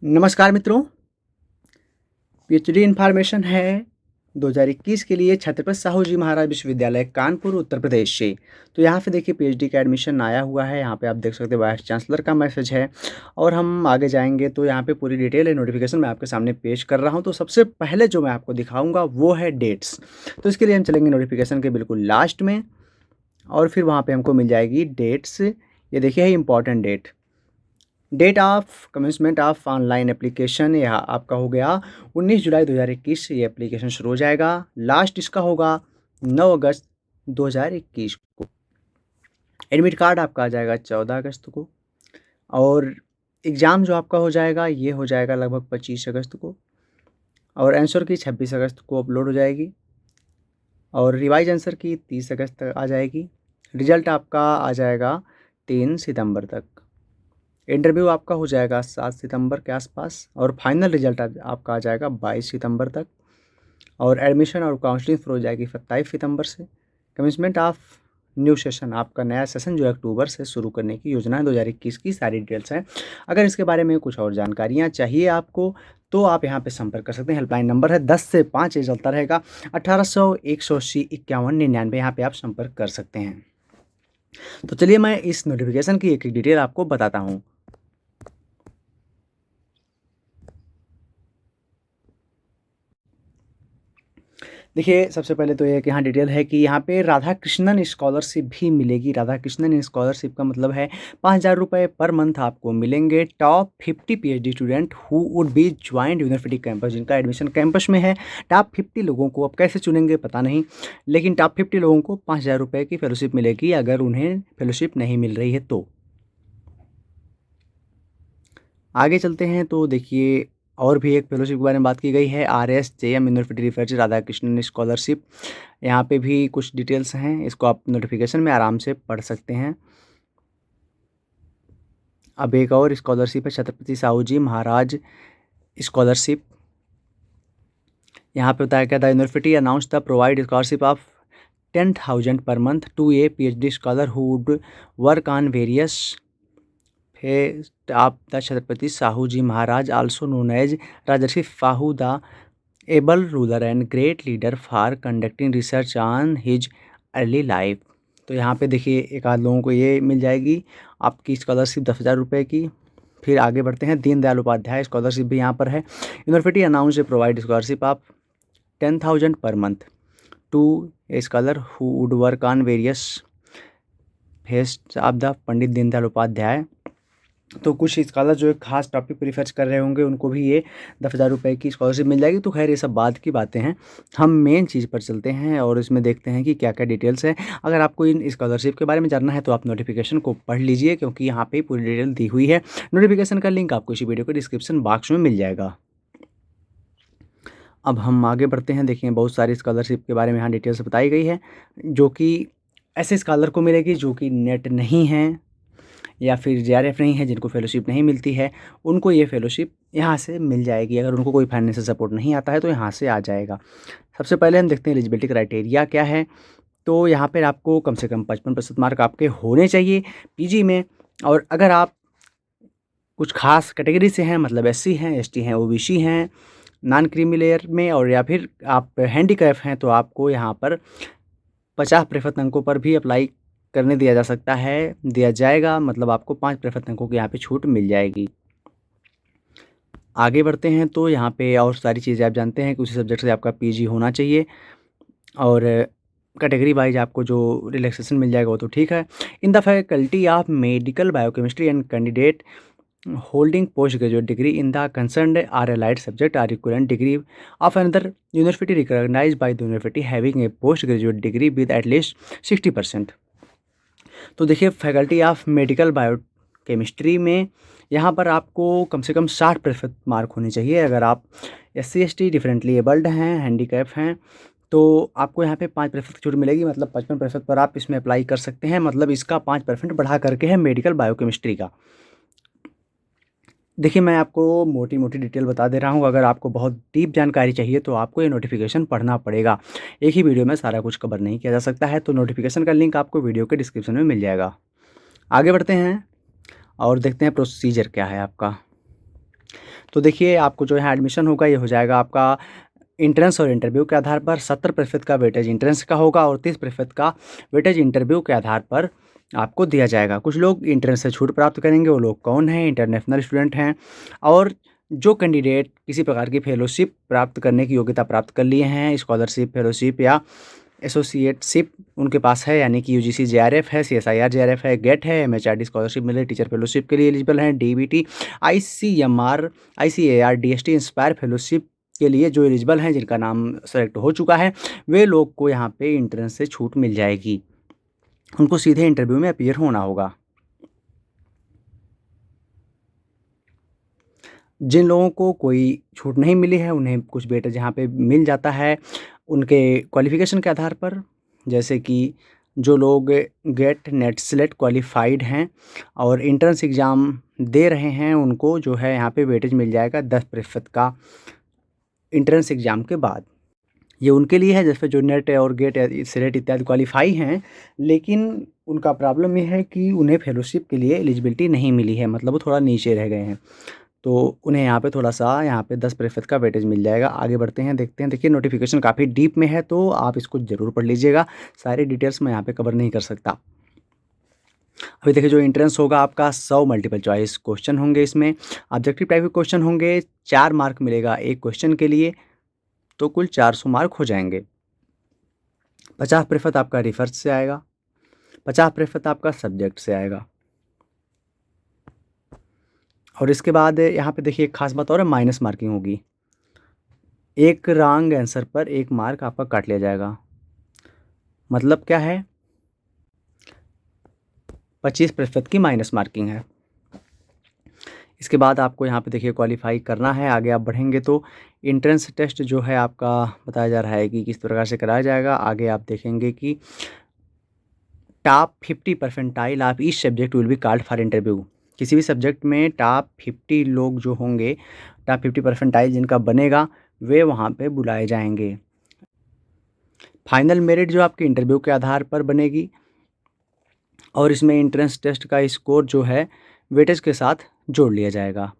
नमस्कार मित्रों, PhD information है 2021 के लिए छत्रपति साहू जी महाराज विश्वविद्यालय कानपुर उत्तर प्रदेश से। तो यहाँ पे देखिए पीएचडी का एडमिशन आया हुआ है। यहाँ पे आप देख सकते हैं वाइस चांसलर का मैसेज है और हम आगे जाएंगे तो यहाँ पे पूरी डिटेल है नोटिफिकेशन मैं आपके सामने पेश कर रहा हूँ। तो सबसे पहले जो मैं आपको दिखाऊंगा वो है डेट्स। तो इसके लिए हम चलेंगे नोटिफिकेशन के बिल्कुल लास्ट में और फिर वहाँ पर हमको मिल जाएगी डेट्स। ये देखिए है important date of commencement of online application. यह आपका हो गया 19 जुलाई 2021 से ये एप्लीकेशन शुरू हो जाएगा। लास्ट इसका होगा 9 अगस्त 2021 को। एडमिट कार्ड आपका आ जाएगा 14 अगस्त को और एग्ज़ाम जो आपका हो जाएगा ये हो जाएगा लगभग 25 अगस्त को और आंसर की 26 अगस्त को अपलोड हो जाएगी और रिवाइज आंसर की 30 अगस्त तक आ जाएगी। रिजल्ट आपका आ जाएगा 3 सितंबर तक। इंटरव्यू आपका हो जाएगा 7 सितंबर के आसपास और फाइनल रिजल्ट आपका आ जाएगा 22 सितंबर तक और एडमिशन और काउंसलिंग शुरू हो जाएगी 27 सितंबर से। कमिटमेंट ऑफ न्यू सेशन, आपका नया सेशन जो है अक्टूबर से शुरू करने की योजना है 2021 की सारी डिटेल्स हैं। अगर इसके बारे में कुछ और जानकारियाँ चाहिए आपको तो आप यहाँ पे संपर्क कर सकते हैं। हेल्पलाइन नंबर है 10 से 5 ये चलता रहेगा 1800 180 51 99। यहाँ पे आप संपर्क कर सकते हैं। तो चलिए मैं इस नोटिफिकेशन की एक डिटेल आपको बताता हूँ। देखिए, सबसे पहले तो एक यहाँ डिटेल है कि यहाँ पे राधा कृष्णन स्कॉलरशिप भी मिलेगी। राधा कृष्णन स्कॉलरशिप का मतलब है 5,000 रुपये पर मंथ आपको मिलेंगे। Top 50 PhD student who would be joint university campus, जिनका एडमिशन कैंपस में है। टॉप 50 लोगों को अब कैसे चुनेंगे पता नहीं, लेकिन टॉप 50 लोगों को 5,000 रुपये की फेलोशिप मिलेगी अगर उन्हें फेलोशिप नहीं मिल रही है तो। आगे चलते हैं तो देखिए और भी एक फेलोशिप के बारे में बात की गई है। RSJM university refers Radha Krishnan scholarship. यहाँ पे भी कुछ डिटेल्स हैं, इसको आप नोटिफिकेशन में आराम से पढ़ सकते हैं। अब एक और स्कॉलरशिप है छत्रपति साहू जी महाराज स्कॉलरशिप। यहाँ पे बताया गया था university announce the provide scholarship of 10,000 per month to a PhD scholar who would work on various of the Chhatrapati Sahu ji Maharaj also known as Rajarshi Shahu the able ruler and great leader for conducting research on his early life. तो यहाँ पे देखिए एक आध लोगों को ये मिल जाएगी आपकी स्कॉलरशिप 10,000 रुपये की। फिर आगे बढ़ते हैं, दीनदयाल उपाध्याय स्कॉलरशिप भी यहाँ पर है। University announce a provide scholarship of 10,000 per month to a scholar who would work on various facets of the Pandit Deendayal Upadhyay. तो कुछ स्कॉलर जो एक खास टॉपिक पर रिसर्च कर रहे होंगे उनको भी ये 10,000 रुपये की स्कॉलरशिप मिल जाएगी। तो खैर ये सब बात की बातें हैं, हम मेन चीज़ पर चलते हैं और इसमें देखते हैं कि क्या क्या डिटेल्स है। अगर आपको इन स्कॉलरशिप के बारे में जानना है तो आप नोटिफिकेशन को पढ़ लीजिए क्योंकि यहाँ पे पूरी डिटेल दी हुई है। नोटिफिकेशन का लिंक आपको इसी वीडियो के डिस्क्रिप्शन बॉक्स में मिल जाएगा। अब हम आगे बढ़ते हैं। देखिए बहुत सारी स्कॉलरशिप के बारे में यहाँ डिटेल्स बताई गई है जो कि ऐसे स्कॉलर को मिलेगी जो कि नेट नहीं है या फिर JRF नहीं है, जिनको फेलोशिप नहीं मिलती है, उनको ये फेलोशिप यहाँ से मिल जाएगी। अगर उनको कोई फाइनेंशियल सपोर्ट नहीं आता है तो यहाँ से आ जाएगा। सबसे पहले हम देखते हैं एलिजिबिलिटी क्राइटेरिया क्या है। तो यहाँ पर आपको कम से कम 55% मार्क आपके होने चाहिए PG में। और अगर आप कुछ खास कैटेगरी से हैं, मतलब SC हैं, ST हैं, OBC हैं, नॉन क्रीमी लेयर में, और या फिर आप हैंडीकैप हैं तो आपको यहाँ पर 50% अंकों पर भी अप्लाई करने दिया जा सकता है, दिया जाएगा। मतलब आपको 5% अंकों की यहाँ पे छूट मिल जाएगी। आगे बढ़ते हैं तो यहाँ पे और सारी चीज़ें आप जानते हैं कि उसी सब्जेक्ट से आपका PG होना चाहिए और कैटेगरी वाइज आपको जो रिलैक्सेशन मिल जाएगा वो तो ठीक है। In the faculty of medical biochemistry and candidate holding post-graduate degree in the concerned or allied subject or equivalent degree of another university recognized by the university having a post-graduate degree with at least 60%। तो देखिए faculty of medical biochemistry में यहाँ पर आपको कम से कम 60% mark होने चाहिए। अगर आप SC ST डिफरेंटली एबल्ड हैं, हैंडीकैप हैं, तो आपको यहाँ पे 5% की छूट मिलेगी। मतलब 55% पर आप इसमें अप्लाई कर सकते हैं। मतलब इसका 5% बढ़ा करके है मेडिकल बायोकेमिस्ट्री का। देखिए मैं आपको मोटी मोटी डिटेल बता दे रहा हूँ। अगर आपको बहुत डीप जानकारी चाहिए तो आपको ये नोटिफिकेशन पढ़ना पड़ेगा। एक ही वीडियो में सारा कुछ कवर नहीं किया जा सकता है। तो नोटिफिकेशन का लिंक आपको वीडियो के डिस्क्रिप्शन में मिल जाएगा। आगे बढ़ते हैं और देखते हैं प्रोसीजर क्या है आपका। तो देखिए आपको जो है एडमिशन होगा ये हो जाएगा आपका एंट्रेंस और इंटरव्यू के आधार पर। 70% का वेटेज एंट्रेंस का होगा और 30% का वेटेज इंटरव्यू के आधार पर आपको दिया जाएगा। कुछ लोग एंट्रेंस से छूट प्राप्त करेंगे, वो लोग कौन हैं? इंटरनेशनल स्टूडेंट हैं और जो कैंडिडेट किसी प्रकार की फेलोशिप प्राप्त करने की योग्यता प्राप्त कर लिए हैं, स्कॉलरशिप, फेलोशिप या एसोसिएटशिप उनके पास है, यानी कि यूजीसी जेआरएफ है, सीएसआईआर जेआरएफ है, गेट है, एमएचआरडी स्कॉलरशिप मिले, टीचर फेलोशिप के लिए एलिजिबल हैं, DBT, ICMR, ICAR, DST inspire fellowship के लिए जो एलिजिबल हैं, जिनका नाम सेलेक्ट हो चुका है, वे लोग को यहाँ पे एंट्रेंस से छूट मिल जाएगी। उनको सीधे इंटरव्यू में अपीयर होना होगा। जिन लोगों को कोई छूट नहीं मिली है, उन्हें कुछ वेटेज यहाँ पे मिल जाता है उनके क्वालिफ़िकेशन के आधार पर। जैसे कि जो लोग गेट, नेट, स्लेट क्वालिफ़ाइड हैं और एंट्रेंस एग्ज़ाम दे रहे हैं, उनको जो है यहाँ पे वेटेज मिल जाएगा 10% का एंट्रेंस एग्ज़ाम के बाद। ये उनके लिए है जैसे जो नेट और गेट या स्लेट इत्यादि क्वालिफ़ाई हैं, लेकिन उनका प्रॉब्लम ये है कि उन्हें फेलोशिप के लिए एलिजिबिलिटी नहीं मिली है, मतलब वो थोड़ा नीचे रह गए हैं। तो उन्हें यहाँ पे थोड़ा-सा यहाँ पे 10% का वेटेज मिल जाएगा। आगे बढ़ते हैं, देखते हैं। देखिए नोटिफ़िकेशन काफ़ी डीप में है, तो आप इसको ज़रूर पढ़ लीजिएगा। सारी डिटेल्स मैं यहाँ पे कवर नहीं कर सकता। अभी देखिए जो एंट्रेंस होगा आपका 100 मल्टीपल चॉइस क्वेश्चन होंगे इसमें। ऑब्जेक्टिव टाइप के क्वेश्चन होंगे, 4 मार्क मिलेगा एक क्वेश्चन के लिए, तो कुल 400 मार्क हो जाएँगे। 50% आपका रिसर्च से आएगा, 50% आपका सब्जेक्ट से आएगा। और इसके बाद यहाँ पे देखिए एक खास बात और है, माइनस मार्किंग होगी। एक रॉन्ग आंसर पर 1 मार्क आपका काट लिया जाएगा। मतलब क्या है? 25% की माइनस मार्किंग है। इसके बाद आपको यहाँ पे देखिए क्वालीफाई करना है। आगे आप बढ़ेंगे तो एंट्रेंस टेस्ट जो है आपका बताया जा रहा है कि किस प्रकार से कराया जाएगा। आगे आप देखेंगे कि top 50 percentile of each subject will be called for interview. किसी भी सब्जेक्ट में टॉप 50 लोग जो होंगे, टॉप 50 परसेंटाइल जिनका बनेगा, वे वहाँ पे बुलाए जाएंगे। फाइनल मेरिट जो आपके इंटरव्यू के आधार पर बनेगी और इसमें एंट्रेंस टेस्ट का स्कोर जो है वेटेज के साथ जोड़ लिया जाएगा।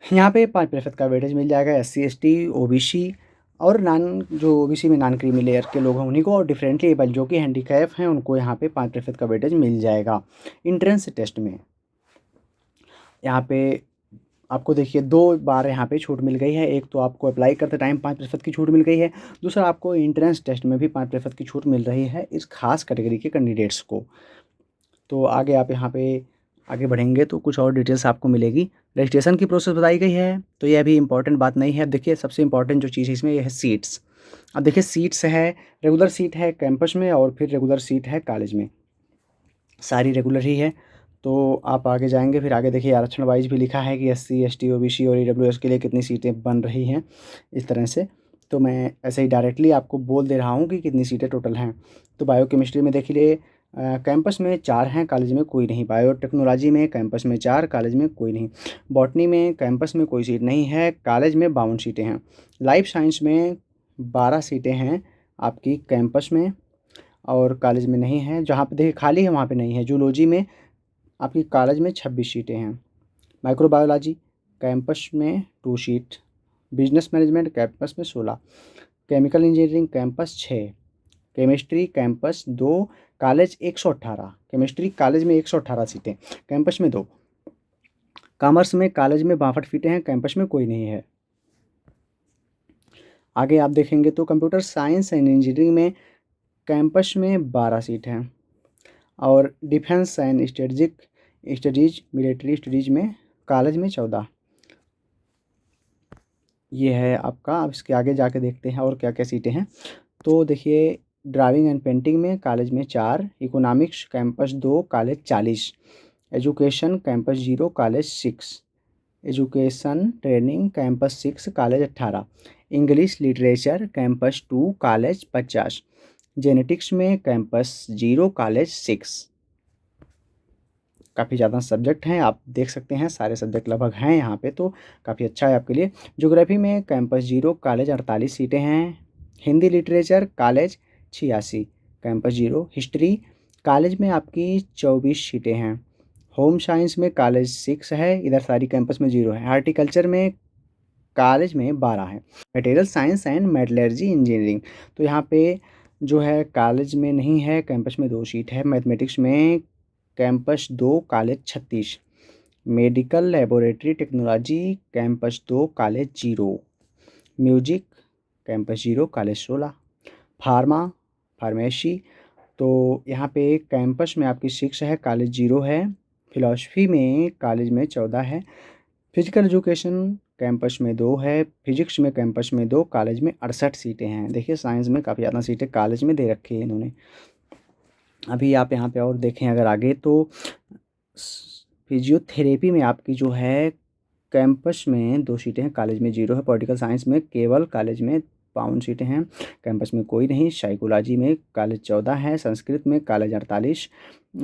यहाँ पे 5% का वेटेज मिल जाएगा एससी, एसटी, ओबीसी और जो ओबीसी में नॉन क्रीमी लेयर के लोग हैं उन्हीं को, और डिफरेंटली एबल जो कि हैंडीकैप हैं उनको यहाँ पे 5% का वेटेज मिल जाएगा एंट्रेंस टेस्ट में। यहाँ पे आपको देखिए 2 बार यहाँ पे छूट मिल गई है। एक तो आपको अप्लाई करते टाइम 5% की छूट मिल गई है, दूसरा आपको एंट्रेंस टेस्ट में भी 5% की छूट मिल रही है इस खास कैटेगरी के कैंडिडेट्स को। तो आगे आप यहाँ पे आगे बढ़ेंगे तो कुछ और डिटेल्स आपको मिलेगी। रजिस्ट्रेशन की प्रोसेस बताई गई है, तो ये अभी इंपॉर्टेंट बात नहीं है। देखिए सबसे इंपॉर्टेंट जो चीज़ है इसमें, यह है सीट्स। अब देखिए सीट्स है, रेगुलर सीट है कैंपस में और फिर रेगुलर सीट है कॉलेज में, सारी रेगुलर ही है। तो आप आगे जाएंगे, फिर आगे देखिए आरक्षण वाइज भी लिखा है कि एससी, एसटी, ओबीसी और ईडब्ल्यूएस के लिए कितनी सीटें बन रही हैं इस तरह से। तो मैं ऐसे ही डायरेक्टली आपको बोल दे रहा हूँ कि कितनी सीटें टोटल हैं। तो बायोकेमिस्ट्री में देख लिए कैंपस में 4 हैं, कॉलेज में कोई नहीं। बायोटेक्नोलॉजी में कैंपस में 4, कॉलेज में कोई नहीं। बॉटनी में कैंपस में कोई सीट नहीं है, कॉलेज में 52 सीटें हैं। लाइफ साइंस में 12 सीटें हैं आपकी कैंपस में और कॉलेज में नहीं है। जहाँ पे देखिए खाली है वहाँ पे नहीं है। जूलॉजी में आपकी कॉलेज में 26 सीटें हैं। माइक्रोबायोलॉजी कैंपस में 2 सीट। बिजनेस मैनेजमेंट कैंपस में 16। Chemical engineering campus 6। Chemistry campus 2, college 118। Chemistry college में 118 सीटें, कैंपस में 2। कॉमर्स में कॉलेज में 62 सीटें हैं, कैंपस में कोई नहीं है। आगे आप देखेंगे तो कंप्यूटर साइंस एंड इंजीनियरिंग में कैंपस में 12 सीट हैं और defence and strategic studies, military studies में कॉलेज में 14। ये है आपका। अब इसके आगे जाके देखते हैं और क्या क्या सीटें हैं। तो देखिए ड्राइविंग एंड पेंटिंग में कॉलेज में 4। Economics campus 2, college 40। Education campus 0, college 6। Education training campus 6, college 18। English literature campus 2, college 50। Genetics में कैंपस 0, कॉलेज 6। काफ़ी ज़्यादा सब्जेक्ट हैं, आप देख सकते हैं सारे सब्जेक्ट लगभग हैं यहाँ पे, तो काफ़ी अच्छा है आपके लिए। ज्योग्राफी में कैंपस 0, कॉलेज 48 सीटें हैं। Hindi literature college 86, campus 0। History college में आपकी 24 सीटें हैं। होम साइंस में कॉलेज 6 है, इधर सारी कैंपस में 0 है। हार्टिकल्चर में कॉलेज में 12 है। Material science and metallurgy engineering, तो यहाँ पे जो है कॉलेज में नहीं है, कैंपस में 2 सीट है। मैथमेटिक्स में campus 2 college 36। Medical laboratory technology campus 2 college 0। Music campus 0 college 16। Pharmacy तो यहाँ पे कैंपस में आपकी 6 है, कॉलेज 0 है। फिलॉसफी में कॉलेज में 14 है। फिजिकल एजुकेशन कैंपस में 2 है। फिजिक्स में कैंपस में 2, कॉलेज में 68 सीटें हैं। देखिए साइंस में काफ़ी ज़्यादा सीटें कॉलेज में दे रखी है इन्होंने। अभी आप यहाँ पे और देखें अगर आगे तो फिजियोथेरेपी में आपकी जो है कैंपस में 2 सीटें हैं, कॉलेज में 0 है। पॉलिटिकल साइंस में केवल कॉलेज में 52 सीटें हैं, कैंपस में कोई नहीं। साइकोलॉजी में कॉलेज 14 है। संस्कृत में कॉलेज 48।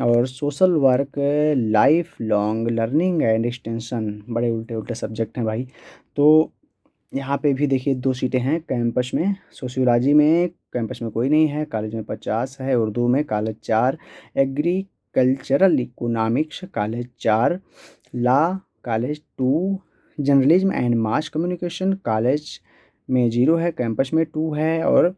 और social work, life long learning and extension, बड़े उल्टे उल्टे सब्जेक्ट हैं भाई। तो यहाँ पे भी देखिए 2 सीटें हैं कैंपस में। सोशियोलॉजी में कैंपस में कोई नहीं है, कॉलेज में 50 है। उर्दू में college 4। Agricultural economics college 4। Law college 2। Journalism and mass communication college में 0 है, कैंपस में 2 है। और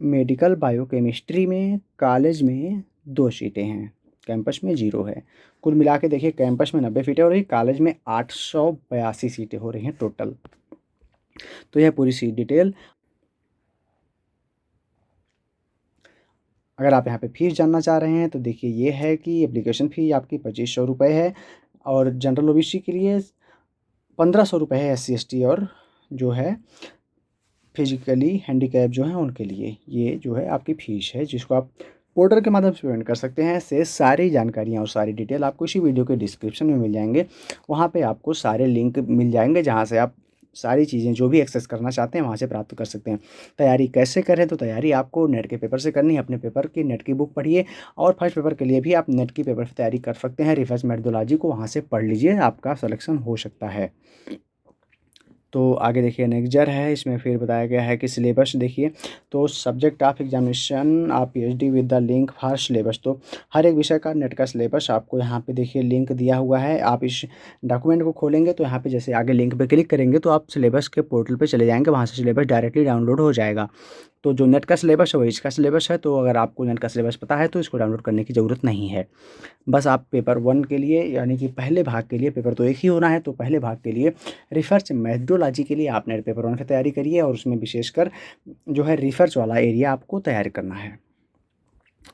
मेडिकल बायोकेमिस्ट्री में कॉलेज में 2 सीटें हैं, कैंपस में 0 है। कुल मिला के देखिए कैंपस में 90 सीटें हो रही, कॉलेज में 882 सीटें हो रही हैं टोटल। तो यह पूरी सीट डिटेल। अगर आप यहाँ पे फीस जानना चाह रहे हैं तो देखिए ये है कि एप्लीकेशन फ़ी आपकी 2500 रुपये है। और जनरल ओबीसी के लिए 1500 रुपये है। SC ST और जो है फिजिकली हैंडीकैप जो हैं उनके लिए ये जो है आपकी फ़ीस है, जिसको आप पोर्टल के माध्यम से पेमेंट कर सकते हैं। से सारी जानकारियाँ और सारी डिटेल आपको इसी वीडियो के डिस्क्रिप्शन में मिल जाएंगे। वहाँ पे आपको सारे लिंक मिल जाएंगे जहाँ से आप सारी चीज़ें जो भी एक्सेस करना चाहते हैं वहाँ से प्राप्त कर सकते हैं। तैयारी कैसे करें, तो तैयारी आपको नेट के पेपर से करनी है। अपने पेपर की नेट की बुक पढ़िए और फर्स्ट पेपर के लिए भी आप नेट की पेपर से तैयारी कर सकते हैं। रिवर्स मेथोडोलॉजी को वहाँ से पढ़ लीजिए, आपका सिलेक्शन हो सकता है। तो आगे देखिए नेक्स्ट है, इसमें फिर बताया गया है कि सिलेबस देखिए, तो सब्जेक्ट ऑफ एग्जामिनेशन आप PhD with the link for syllabus, तो हर एक विषय का नेट का सिलेबस आपको यहाँ पे देखिए लिंक दिया हुआ है। आप इस डॉक्यूमेंट को खोलेंगे तो यहाँ पे जैसे आगे लिंक पे क्लिक करेंगे तो आप सिलेबस के पोर्टल पे चले जाएंगे, वहाँ से सिलेबस डायरेक्टली डाउनलोड हो जाएगा। तो जो नेट का सिलेबस है वो इसका सिलेबस है, तो अगर आपको नेट का सिलेबस पता है तो इसको डाउनलोड करने की ज़रूरत नहीं है। बस आप पेपर 1 के लिए यानी कि पहले भाग के लिए, पेपर तो एक ही होना है, तो पहले भाग के लिए रिसर्च मेथोडोलॉजी के लिए आप नेट पेपर 1 की तैयारी करिए और उसमें विशेषकर जो है रिसर्च वाला एरिया आपको तैयार करना है।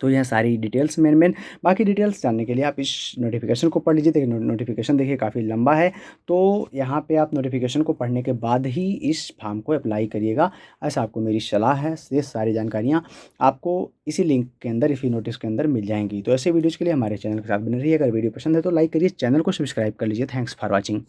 तो यह सारी डिटेल्स मेन बाकी डिटेल्स जानने के लिए आप इस नोटिफिकेशन को पढ़ लीजिए। देखिए नोटिफिकेशन देखिए काफ़ी लंबा है, तो यहाँ पे आप नोटिफिकेशन को पढ़ने के बाद ही इस फॉर्म को अप्लाई करिएगा, ऐसा आपको मेरी सलाह है। ये सारी जानकारियाँ आपको इसी लिंक के अंदर, इसी नोटिस के अंदर मिल जाएंगी। तो ऐसे वीडियोज़ के लिए हमारे चैनल के साथ बने रहिए। अगर वीडियो पसंद है तो लाइक करिए, चैनल को सब्सक्राइब कर लीजिए। Thanks for watching.